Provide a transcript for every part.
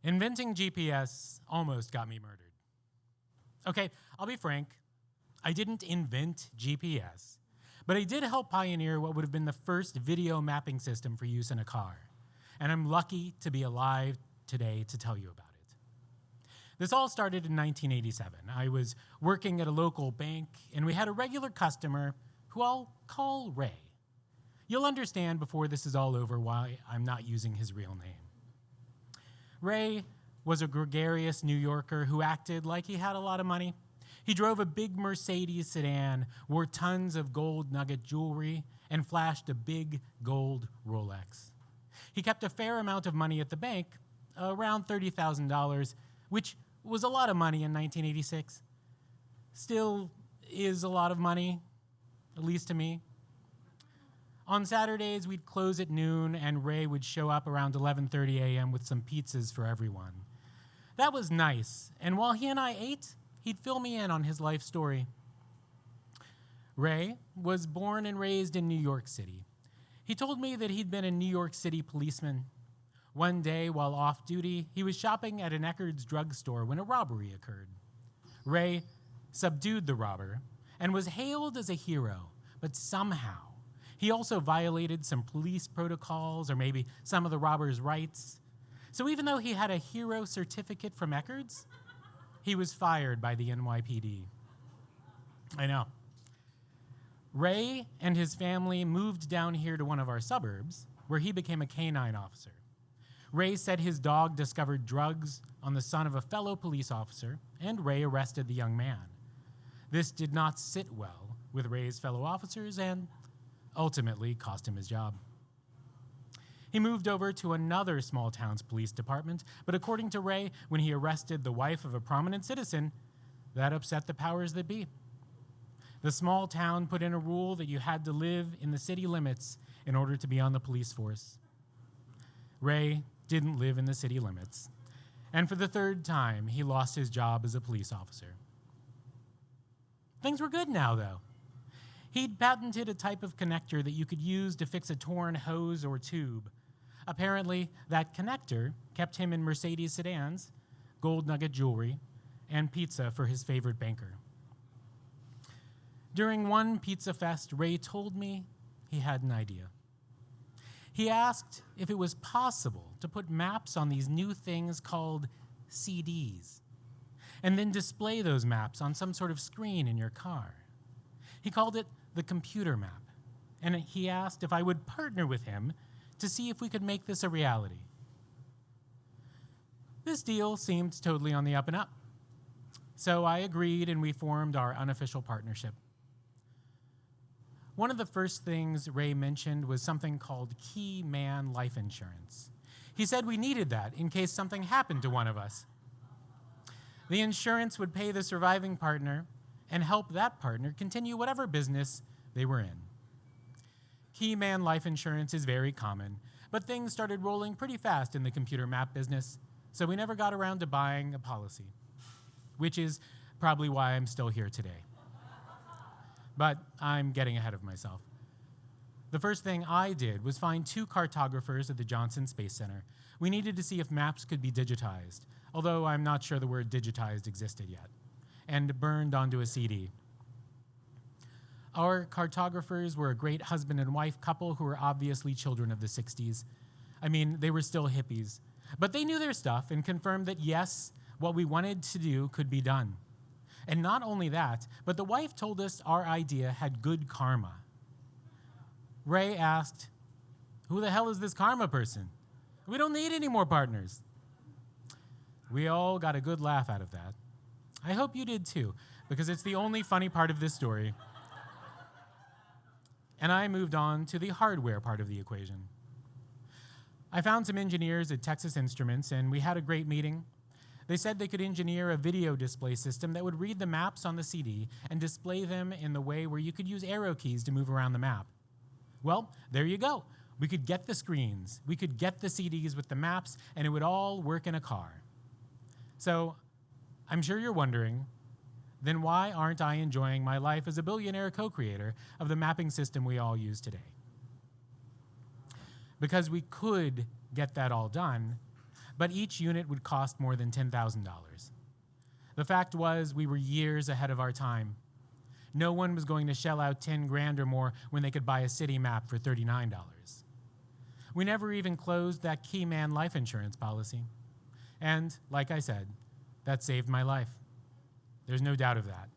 Inventing GPS almost got me murdered. Okay, I'll be frank, I didn't invent GPS, but I did help pioneer what would have been the first video mapping system for use in a car, and I'm lucky to be alive today to tell you about it. This all started in 1987. I was working at a local bank, and we had a regular customer who I'll call Ray. You'll understand before this is all over why I'm not using his real name. Ray was a gregarious New Yorker who acted like he had a lot of money. He drove a big Mercedes sedan, wore tons of gold nugget jewelry, and flashed a big gold Rolex. He kept a fair amount of money at the bank, around $30,000, which was a lot of money in 1986. Still is a lot of money, at least to me. On Saturdays, we'd close at noon, and Ray would show up around 11:30 a.m. with some pizzas for everyone. That was nice, and while he and I ate, he'd fill me in on his life story. Ray was born and raised in New York City. He told me that he'd been a New York City policeman. One day, while off duty, he was shopping at an Eckerd's drugstore when a robbery occurred. Ray subdued the robber and was hailed as a hero, but somehow, he also violated some police protocols or maybe some of the robber's rights. So even though he had a hero certificate from Eckerd's, he was fired by the NYPD. I know. Ray and his family moved down here to one of our suburbs, where he became a canine officer. Ray said his dog discovered drugs on the son of a fellow police officer, and Ray arrested the young man. This did not sit well with Ray's fellow officers and ultimately cost him his job. He moved over to another small town's police department, but according to Ray, when he arrested the wife of a prominent citizen, that upset the powers that be. The small town put in a rule that you had to live in the city limits in order to be on the police force. Ray didn't live in the city limits, and for the third time, he lost his job as a police officer. Things were good now, though. He'd patented a type of connector that you could use to fix a torn hose or tube. Apparently, that connector kept him in Mercedes sedans, gold nugget jewelry, and pizza for his favorite banker. During one pizza fest, Ray told me he had an idea. He asked if it was possible to put maps on these new things called CDs, and then display those maps on some sort of screen in your car. He called it the computer map, and he asked if I would partner with him to see if we could make this a reality. This deal seemed totally on the up and up, so I agreed and we formed our unofficial partnership. One of the first things Ray mentioned was something called Key Man Life Insurance. He said we needed that in case something happened to one of us. The insurance would pay the surviving partner and help that partner continue whatever business they were in. Key Man Life Insurance is very common, but things started rolling pretty fast in the computer map business, so we never got around to buying a policy, which is probably why I'm still here today. But I'm getting ahead of myself. The first thing I did was find 2 cartographers at the Johnson Space Center. We needed to see if maps could be digitized, although I'm not sure the word digitized existed yet, and burned onto a CD. Our cartographers were a great husband and wife couple who were obviously children of the 60s. I mean, they were still hippies, but they knew their stuff and confirmed that yes, what we wanted to do could be done. And not only that, but the wife told us our idea had good karma. Ray asked, "Who the hell is this karma person? We don't need any more partners." We all got a good laugh out of that. I hope you did too, because it's the only funny part of this story. And I moved on to the hardware part of the equation. I found some engineers at Texas Instruments, and we had a great meeting. They said they could engineer a video display system that would read the maps on the CD and display them in the way where you could use arrow keys to move around the map. Well, there you go. We could get the screens, we could get the CDs with the maps, and it would all work in a car. So, I'm sure you're wondering, then why aren't I enjoying my life as a billionaire co-creator of the mapping system we all use today? Because we could get that all done, but each unit would cost more than $10,000. The fact was, we were years ahead of our time. No one was going to shell out 10 grand or more when they could buy a city map for $39. We never even closed that key man life insurance policy. And, like I said, that saved my life. There's no doubt of that.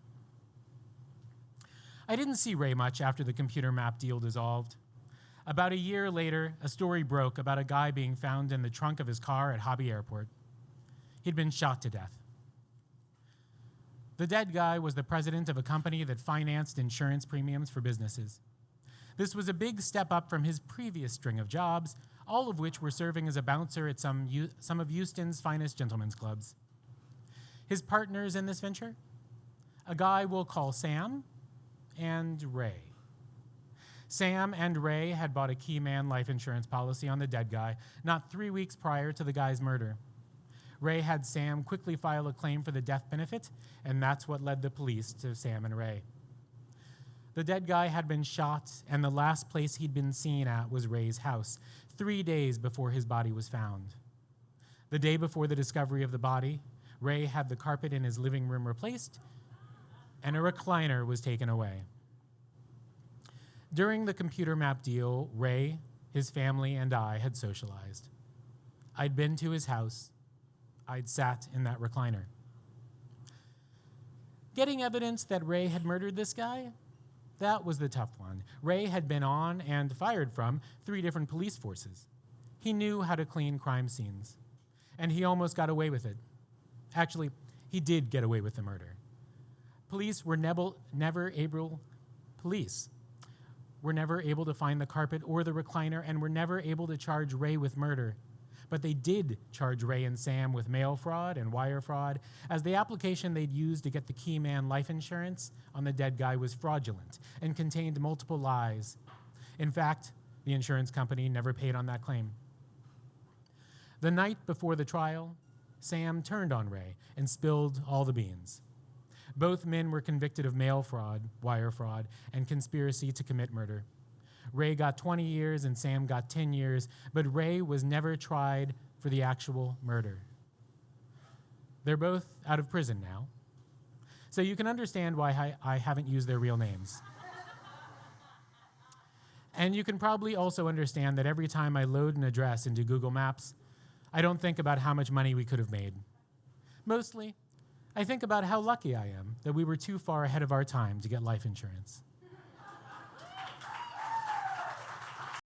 I didn't see Ray much after the computer map deal dissolved. About a year later, a story broke about a guy being found in the trunk of his car at Hobby Airport. He'd been shot to death. The dead guy was the president of a company that financed insurance premiums for businesses. This was a big step up from his previous string of jobs, all of which were serving as a bouncer at some of Houston's finest gentlemen's clubs. His partners in this venture? A guy we'll call Sam and Ray. Sam and Ray had bought a key man life insurance policy on the dead guy not 3 weeks prior to the guy's murder. Ray had Sam quickly file a claim for the death benefit, and that's what led the police to Sam and Ray. The dead guy had been shot, and the last place he'd been seen at was Ray's house, 3 days before his body was found. The day before the discovery of the body, Ray had the carpet in his living room replaced, and a recliner was taken away. During the computer map deal, Ray, his family, and I had socialized. I'd been to his house. I'd sat in that recliner. Getting evidence that Ray had murdered this guy? That was the tough one. Ray had been on and fired from 3 different police forces. He knew how to clean crime scenes, and he almost got away with it. Actually, he did get away with the murder. Police were never able to find the carpet or the recliner, and were never able to charge Ray with murder. But they did charge Ray and Sam with mail fraud and wire fraud, as the application they'd used to get the key man life insurance on the dead guy was fraudulent and contained multiple lies. In fact, the insurance company never paid on that claim. The night before the trial, Sam turned on Ray and spilled all the beans. Both men were convicted of mail fraud, wire fraud, and conspiracy to commit murder. Ray got 20 years and Sam got 10 years, but Ray was never tried for the actual murder. They're both out of prison now, so you can understand why I haven't used their real names. And you can probably also understand that every time I load an address into Google Maps, I don't think about how much money we could have made. Mostly, I think about how lucky I am that we were too far ahead of our time to get life insurance.